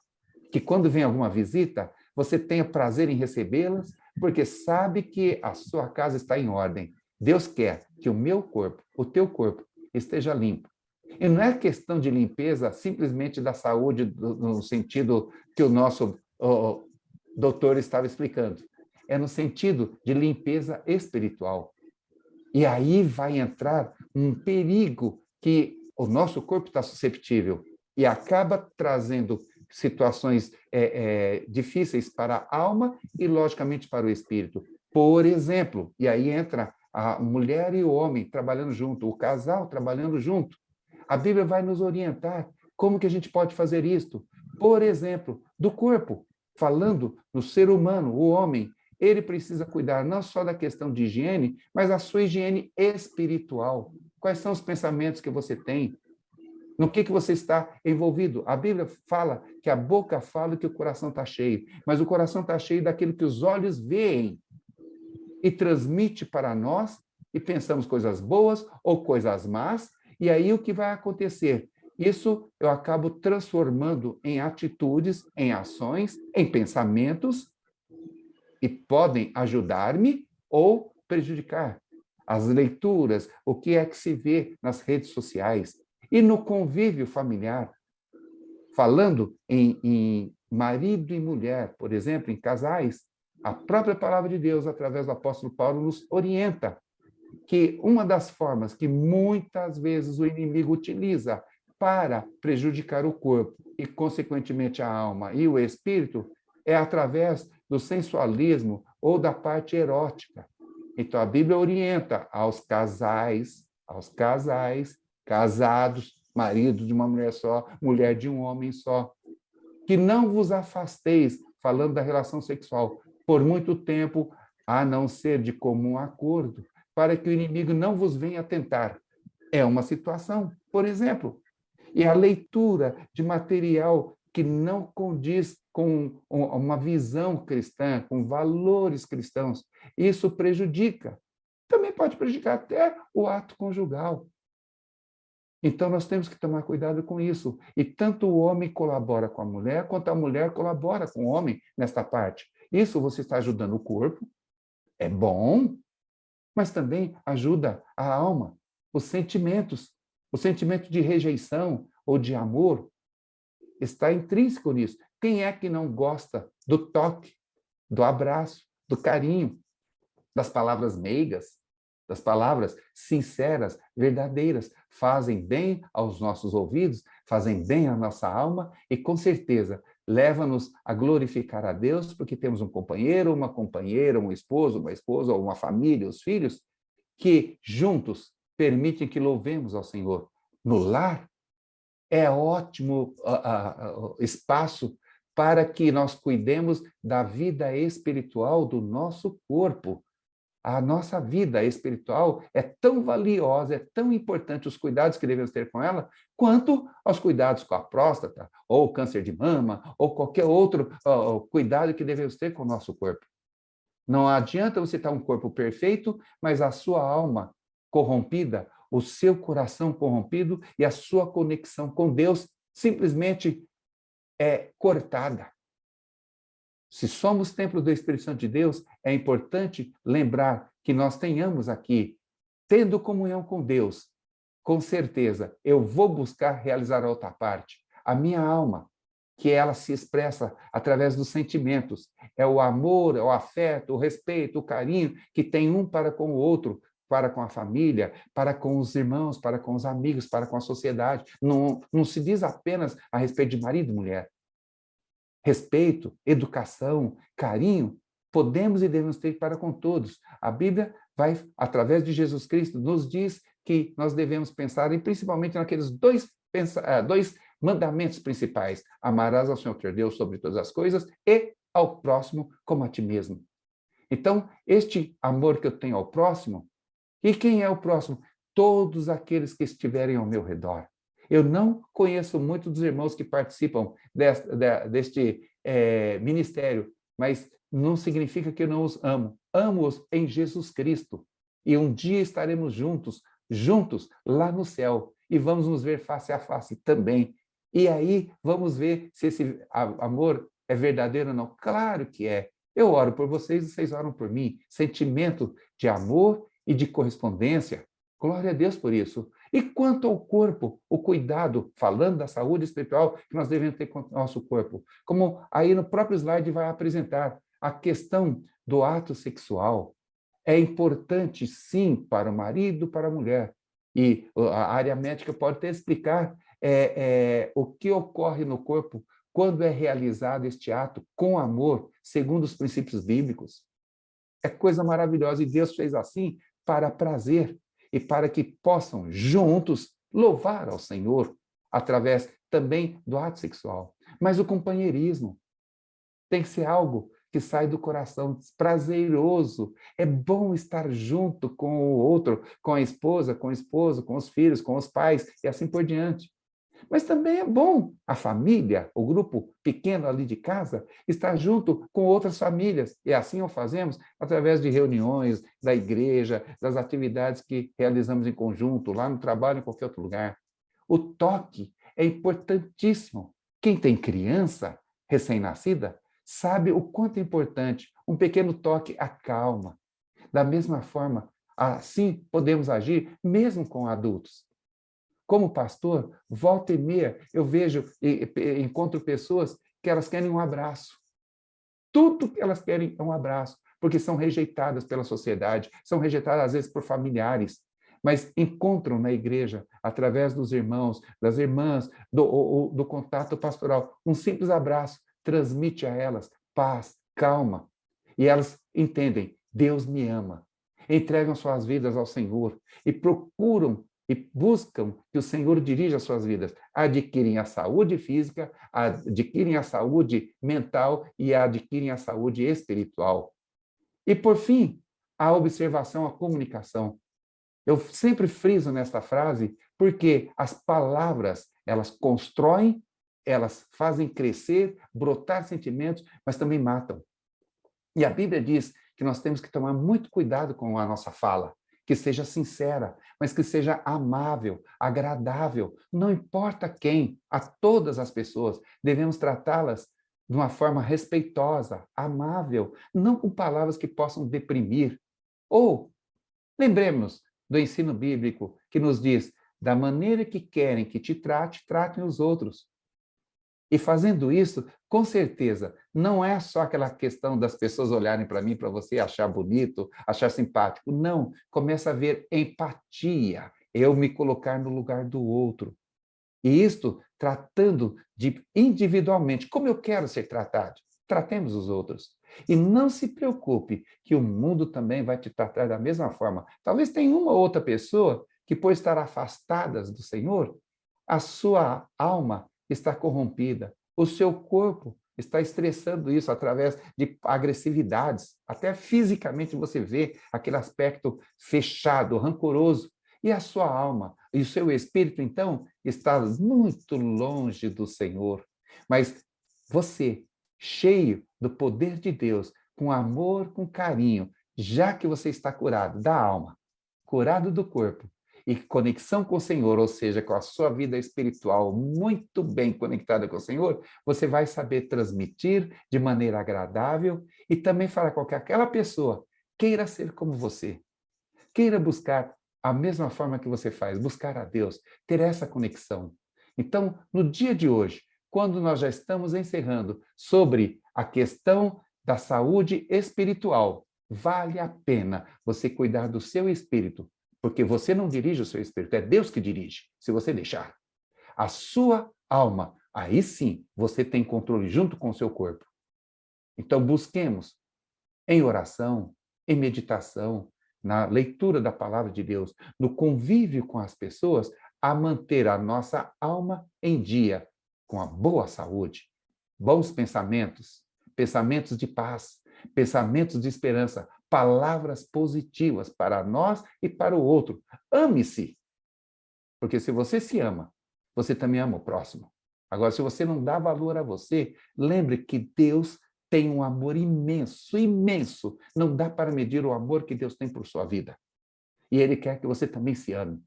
Que quando vem alguma visita, você tenha prazer em recebê-las, porque sabe que a sua casa está em ordem. Deus quer que o meu corpo, o teu corpo, esteja limpo. E não é questão de limpeza simplesmente da saúde, no sentido que o nosso doutor estava explicando. É no sentido de limpeza espiritual. E aí vai entrar um perigo que o nosso corpo está susceptível e acaba trazendo situações difíceis para a alma e, logicamente, para o espírito. Por exemplo, e aí entra a mulher e o homem trabalhando junto, o casal trabalhando junto. A Bíblia vai nos orientar como que a gente pode fazer isto. Por exemplo, do corpo, falando no ser humano, o homem, ele precisa cuidar não só da questão de higiene, mas a sua higiene espiritual. Quais são os pensamentos que você tem? No que você está envolvido? A Bíblia fala que a boca fala que o coração está cheio, mas o coração está cheio daquilo que os olhos veem e transmite para nós, e pensamos coisas boas ou coisas más, e aí o que vai acontecer? Isso eu acabo transformando em atitudes, em ações, em pensamentos, e podem ajudar-me ou prejudicar. As leituras, o que é que se vê nas redes sociais e no convívio familiar. Falando em marido e mulher, por exemplo, em casais, a própria palavra de Deus, através do apóstolo Paulo, nos orienta que uma das formas que muitas vezes o inimigo utiliza para prejudicar o corpo e, consequentemente, a alma e o espírito é através do sensualismo ou da parte erótica. Então, a Bíblia orienta aos casais, casados, marido de uma mulher só, mulher de um homem só, que não vos afasteis, falando da relação sexual, por muito tempo, a não ser de comum acordo, para que o inimigo não vos venha tentar. É uma situação, por exemplo. E a leitura de material que não condiz com uma visão cristã, com valores cristãos, isso prejudica. Também pode prejudicar até o ato conjugal. Então, nós temos que tomar cuidado com isso. E tanto o homem colabora com a mulher, quanto a mulher colabora com o homem nesta parte. Isso você está ajudando o corpo, é bom, mas também ajuda a alma, os sentimentos. O sentimento de rejeição ou de amor está intrínseco nisso. Quem é que não gosta do toque, do abraço, do carinho, das palavras meigas, das palavras sinceras, verdadeiras? Fazem bem aos nossos ouvidos, fazem bem à nossa alma e, com certeza, leva-nos a glorificar a Deus, porque temos um companheiro, uma companheira, um esposo, uma esposa, ou uma família, os filhos, que juntos permitem que louvemos ao Senhor. No lar, é ótimo espaço para que nós cuidemos da vida espiritual do nosso corpo. A nossa vida espiritual é tão valiosa, é tão importante os cuidados que devemos ter com ela, quanto aos cuidados com a próstata, ou câncer de mama, ou qualquer outro cuidado que devemos ter com o nosso corpo. Não adianta você ter um corpo perfeito, mas a sua alma corrompida, o seu coração corrompido e a sua conexão com Deus simplesmente é cortada. Se somos templo do Espírito Santo de Deus, é importante lembrar que nós tenhamos aqui, tendo comunhão com Deus, com certeza, eu vou buscar realizar a outra parte. A minha alma, que ela se expressa através dos sentimentos. É o amor, é o afeto, o respeito, o carinho que tem um para com o outro, para com a família, para com os irmãos, para com os amigos, para com a sociedade. Não se diz apenas a respeito de marido e mulher. Respeito, educação, carinho, podemos e devemos ter para com todos. A Bíblia vai, através de Jesus Cristo, nos diz que nós devemos pensar principalmente naqueles dois mandamentos principais: amarás ao Senhor teu Deus sobre todas as coisas e ao próximo como a ti mesmo. Então, este amor que eu tenho ao próximo, e quem é o próximo? Todos aqueles que estiverem ao meu redor. Eu não conheço muito dos irmãos que participam deste ministério, mas não significa que eu não os amo. Amo-os em Jesus Cristo. E um dia estaremos juntos lá no céu, e vamos nos ver face a face também. E aí vamos ver se esse amor é verdadeiro ou não. Claro que é. Eu oro por vocês e vocês oram por mim. Sentimento de amor e de correspondência. Glória a Deus por isso. E quanto ao corpo, o cuidado, falando da saúde espiritual que nós devemos ter com o nosso corpo, como aí no próprio slide vai apresentar, a questão do ato sexual é importante, sim, para o marido, para a mulher. E a área médica pode até explicar o que ocorre no corpo quando é realizado este ato com amor, segundo os princípios bíblicos. É coisa maravilhosa, e Deus fez assim para prazer e para que possam juntos louvar ao Senhor através também do ato sexual. Mas o companheirismo tem que ser algo que sai do coração, prazeroso. É bom estar junto com o outro, com a esposa, com o esposo, com os filhos, com os pais e assim por diante. Mas também é bom a família, o grupo pequeno ali de casa, estar junto com outras famílias. E assim o fazemos através de reuniões da igreja, das atividades que realizamos em conjunto, lá no trabalho, em qualquer outro lugar. O toque é importantíssimo. Quem tem criança recém-nascida sabe o quanto é importante. Um pequeno toque acalma. Da mesma forma, assim podemos agir mesmo com adultos. Como pastor, volta e meia, eu vejo e encontro pessoas que elas querem um abraço. Tudo que elas querem é um abraço, porque são rejeitadas pela sociedade, são rejeitadas às vezes por familiares, mas encontram na igreja, através dos irmãos, das irmãs, do contato pastoral, um simples abraço transmite a elas paz, calma, e elas entendem, Deus me ama, entregam suas vidas ao Senhor e procuram e buscam que o Senhor dirija as suas vidas, adquirem a saúde física, adquirem a saúde mental e adquirem a saúde espiritual. E, por fim, a observação, a comunicação. Eu sempre friso nesta frase porque as palavras, elas constroem, elas fazem crescer, brotar sentimentos, mas também matam. E a Bíblia diz que nós temos que tomar muito cuidado com a nossa fala, que seja sincera, mas que seja amável, agradável, não importa quem, a todas as pessoas, devemos tratá-las de uma forma respeitosa, amável, não com palavras que possam deprimir. Ou, lembremos do ensino bíblico que nos diz, da maneira que querem que te trate, tratem os outros. E fazendo isso, com certeza, não é só aquela questão das pessoas olharem para mim, para você, achar bonito, achar simpático. Não, começa a haver empatia, eu me colocar no lugar do outro. E isto tratando de individualmente, como eu quero ser tratado. Tratemos os outros. E não se preocupe que o mundo também vai te tratar da mesma forma. Talvez tenha uma ou outra pessoa que, por estar afastadas do Senhor, a sua alma está corrompida, o seu corpo está estressando isso através de agressividades. Até fisicamente você vê aquele aspecto fechado, rancoroso. E a sua alma e o seu espírito, então, está muito longe do Senhor. Mas você, cheio do poder de Deus, com amor, com carinho, já que você está curado da alma, curado do corpo, e conexão com o Senhor, ou seja, com a sua vida espiritual muito bem conectada com o Senhor, você vai saber transmitir de maneira agradável e também falar com que aquela pessoa queira ser como você, queira buscar a mesma forma que você faz, buscar a Deus, ter essa conexão. Então, no dia de hoje, quando nós já estamos encerrando sobre a questão da saúde espiritual, vale a pena você cuidar do seu espírito, porque você não dirige o seu espírito, é Deus que dirige, se você deixar. A sua alma, aí sim, você tem controle junto com o seu corpo. Então, busquemos em oração, em meditação, na leitura da palavra de Deus, no convívio com as pessoas, a manter a nossa alma em dia, com a boa saúde, bons pensamentos, pensamentos de paz, pensamentos de esperança, palavras positivas para nós e para o outro. Ame-se, porque se você se ama, você também ama o próximo. Agora, se você não dá valor a você, lembre que Deus tem um amor imenso, imenso. Não dá para medir o amor que Deus tem por sua vida. E Ele quer que você também se ame.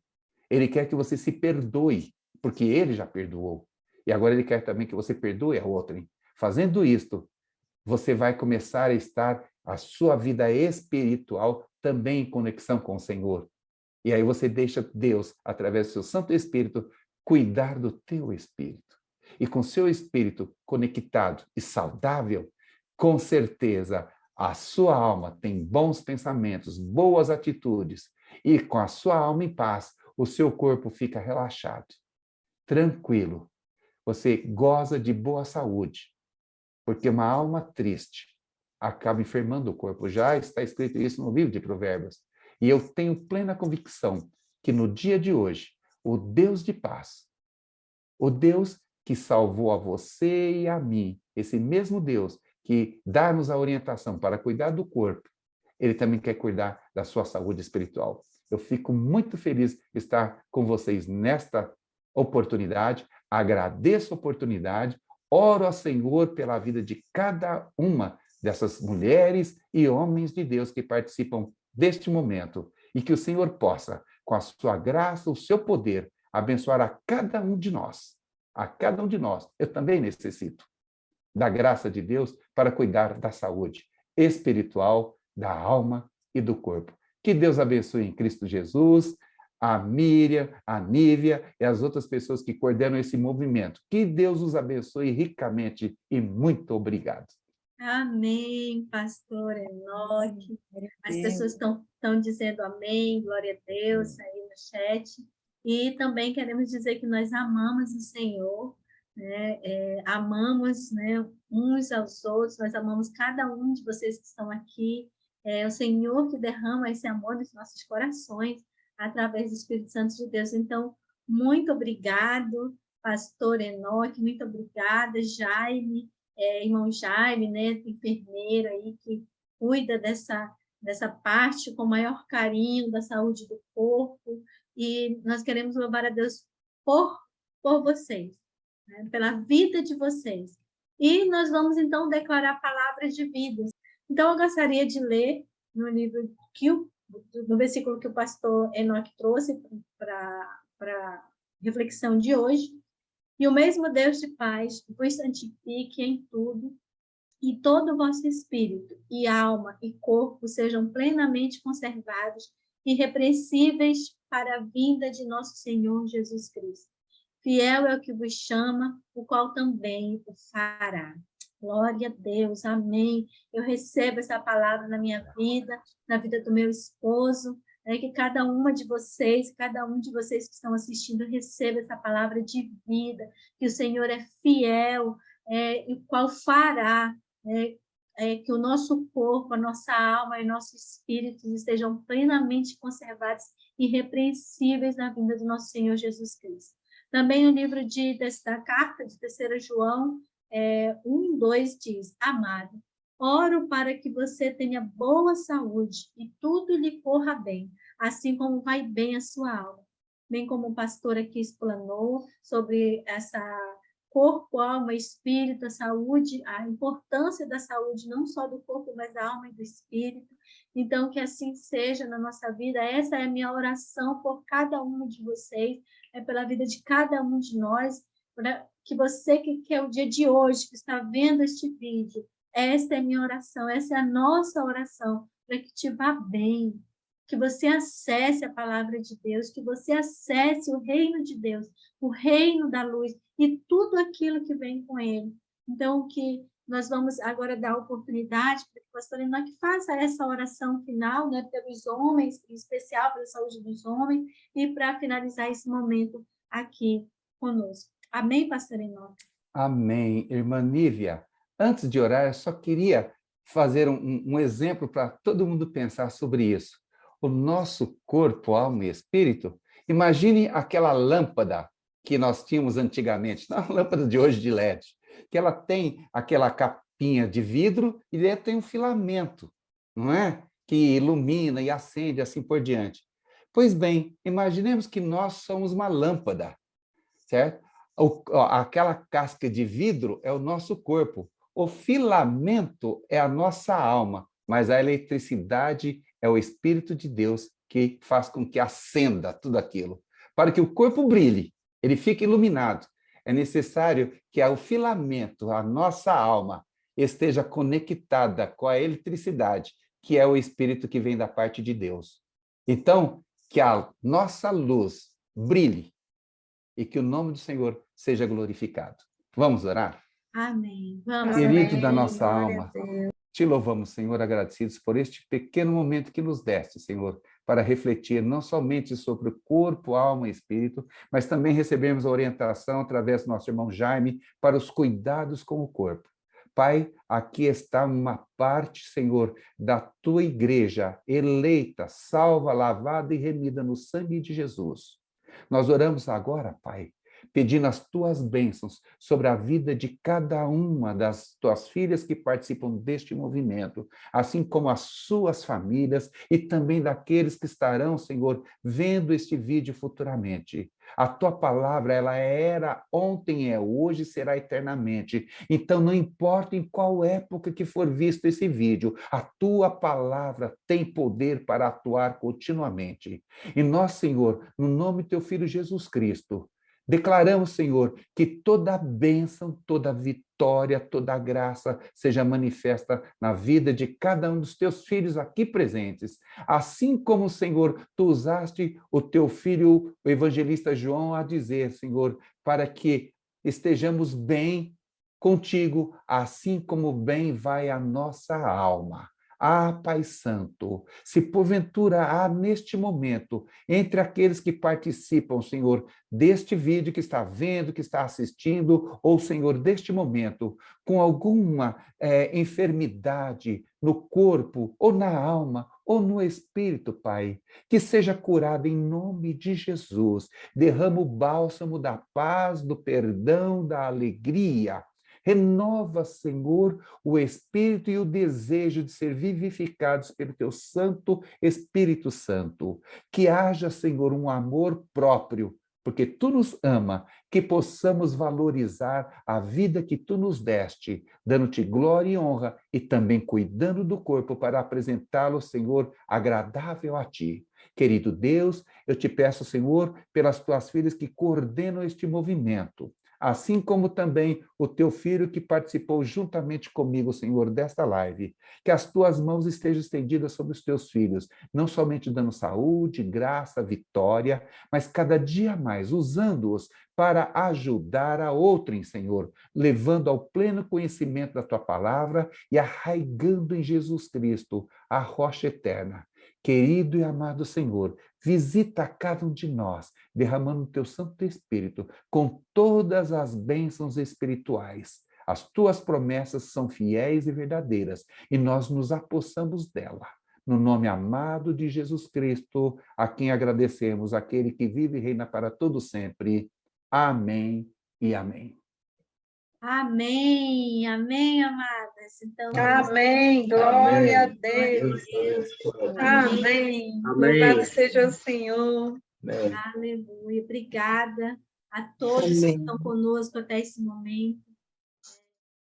Ele quer que você se perdoe, porque Ele já perdoou. E agora Ele quer também que você perdoe a outrem. Fazendo isto, você vai começar a estar a sua vida espiritual também em conexão com o Senhor. E aí você deixa Deus, através do seu Santo Espírito, cuidar do teu espírito. E com seu espírito conectado e saudável, com certeza a sua alma tem bons pensamentos, boas atitudes, e com a sua alma em paz, o seu corpo fica relaxado, tranquilo. Você goza de boa saúde, porque uma alma triste acaba enfermando o corpo. Já está escrito isso no livro de Provérbios. E eu tenho plena convicção que no dia de hoje, o Deus de paz, o Deus que salvou a você e a mim, esse mesmo Deus que dá-nos a orientação para cuidar do corpo, ele também quer cuidar da sua saúde espiritual. Eu fico muito feliz de estar com vocês nesta oportunidade, agradeço a oportunidade, oro ao Senhor pela vida de cada uma dessas mulheres e homens de Deus que participam deste momento e que o Senhor possa, com a sua graça, o seu poder, abençoar a cada um de nós. A cada um de nós. Eu também necessito da graça de Deus para cuidar da saúde espiritual, da alma e do corpo. Que Deus abençoe em Cristo Jesus, a Miriam, a Nívia e as outras pessoas que coordenam esse movimento. Que Deus os abençoe ricamente e muito obrigado. Amém, pastor Enoque. As pessoas estão dizendo amém, glória a Deus, aí no chat. E também queremos dizer que nós amamos o Senhor, né? Amamos, né, uns aos outros, nós amamos cada um de vocês que estão aqui. É o Senhor que derrama esse amor nos nossos corações através do Espírito Santo de Deus. Então, muito obrigado, pastor Enoque, muito obrigada, Jaime. Irmão Jaime, né, enfermeiro aí que cuida dessa parte com o maior carinho da saúde do corpo, e nós queremos louvar a Deus por vocês, né, pela vida de vocês. E nós vamos, então, declarar palavras de vida. Então, eu gostaria de ler no livro no versículo que o pastor Enoque trouxe para a reflexão de hoje. E o mesmo Deus de paz vos santifique em tudo, e todo o vosso espírito, e alma, e corpo sejam plenamente conservados, irrepreensíveis para a vinda de nosso Senhor Jesus Cristo. Fiel é o que vos chama, o qual também o fará. Glória a Deus, amém. Eu recebo essa palavra na minha vida, na vida do meu esposo, que cada uma de vocês, cada um de vocês que estão assistindo, receba essa palavra de vida, que o Senhor é fiel, o qual fará, que o nosso corpo, a nossa alma e nossos espíritos estejam plenamente conservados e irrepreensíveis na vinda do nosso Senhor Jesus Cristo. Também o livro da carta de 3 João 1:2 diz: Amado, oro para que você tenha boa saúde e tudo lhe corra bem, assim como vai bem a sua alma. Bem como o pastor aqui explanou sobre essa corpo, alma, espírito, a saúde, a importância da saúde, não só do corpo, mas da alma e do espírito. Então, que assim seja na nossa vida. Essa é a minha oração por cada um de vocês, pela vida de cada um de nós, para que você que é o dia de hoje, que está vendo este vídeo, essa é a minha oração, essa é a nossa oração, para que te vá bem, que você acesse a palavra de Deus, que você acesse o reino de Deus, o reino da luz e tudo aquilo que vem com ele. Então, que nós vamos agora dar oportunidade para que o pastor Enoque faça essa oração final, né, pelos homens, em especial pela saúde dos homens, e para finalizar esse momento aqui conosco. Amém, pastor Enoque? Amém. Irmã Nívia, antes de orar, eu só queria fazer um exemplo para todo mundo pensar sobre isso. O nosso corpo, alma e espírito, imagine aquela lâmpada que nós tínhamos antigamente, não a lâmpada de hoje de LED, que ela tem aquela capinha de vidro e dentro tem um filamento, não é? Que ilumina e acende, assim por diante. Pois bem, imaginemos que nós somos uma lâmpada, certo? Aquela casca de vidro é o nosso corpo, o filamento é a nossa alma, mas a eletricidade é o Espírito de Deus que faz com que acenda tudo aquilo. Para que o corpo brilhe, ele fique iluminado, é necessário que o filamento, a nossa alma, esteja conectada com a eletricidade, que é o Espírito que vem da parte de Deus. Então, que a nossa luz brilhe e que o nome do Senhor seja glorificado. Vamos orar? Amém. Vamos. Querido Amém. da nossa Glória alma, te louvamos, Senhor, agradecidos por este pequeno momento que nos deste, Senhor, para refletir não somente sobre o corpo, alma e espírito, mas também recebemos a orientação através do nosso irmão Jaime para os cuidados com o corpo. Pai, aqui está uma parte, Senhor, da tua igreja, eleita, salva, lavada e remida no sangue de Jesus. Nós oramos agora, Pai, pedindo as tuas bênçãos sobre a vida de cada uma das tuas filhas que participam deste movimento, assim como as suas famílias e também daqueles que estarão, Senhor, vendo este vídeo futuramente. A tua palavra, ela era ontem, é hoje, será eternamente. Então, não importa em qual época que for visto esse vídeo, a tua palavra tem poder para atuar continuamente. E nós, Senhor, no nome do teu Filho Jesus Cristo, declaramos, Senhor, que toda bênção, toda vitória, toda graça seja manifesta na vida de cada um dos teus filhos aqui presentes. Assim como, Senhor, tu usaste o teu filho, o evangelista João, a dizer, Senhor, para que estejamos bem contigo, assim como bem vai a nossa alma. Ah, Pai Santo, se porventura há neste momento, entre aqueles que participam, Senhor, deste vídeo que está vendo, que está assistindo, ou, Senhor, deste momento, com alguma enfermidade no corpo, ou na alma, ou no espírito, Pai, que seja curado em nome de Jesus. Derrama o bálsamo da paz, do perdão, da alegria. Renova, Senhor, o espírito e o desejo de ser vivificados pelo teu Santo Espírito Santo. Que haja, Senhor, um amor próprio, porque tu nos ama, que possamos valorizar a vida que tu nos deste, dando-te glória e honra e também cuidando do corpo para apresentá-lo, Senhor, agradável a ti. Querido Deus, eu te peço, Senhor, pelas tuas filhas que coordenam este movimento, assim como também o teu filho que participou juntamente comigo, Senhor, desta live. Que as tuas mãos estejam estendidas sobre os teus filhos, não somente dando saúde, graça, vitória, mas cada dia mais usando-os para ajudar a outrem, Senhor, levando ao pleno conhecimento da tua palavra e arraigando em Jesus Cristo, a rocha eterna. Querido e amado Senhor, visita cada um de nós, derramando o teu Santo Espírito com todas as bênçãos espirituais. As tuas promessas são fiéis e verdadeiras, e nós nos apossamos dela. No nome amado de Jesus Cristo, a quem agradecemos, aquele que vive e reina para todo sempre. Amém e amém. Amém, amém, amadas. Então, amém, glória a Deus. Amém. Amém. Louvado seja o Senhor. Aleluia. Obrigada a todos que Amém. estão conosco até esse momento.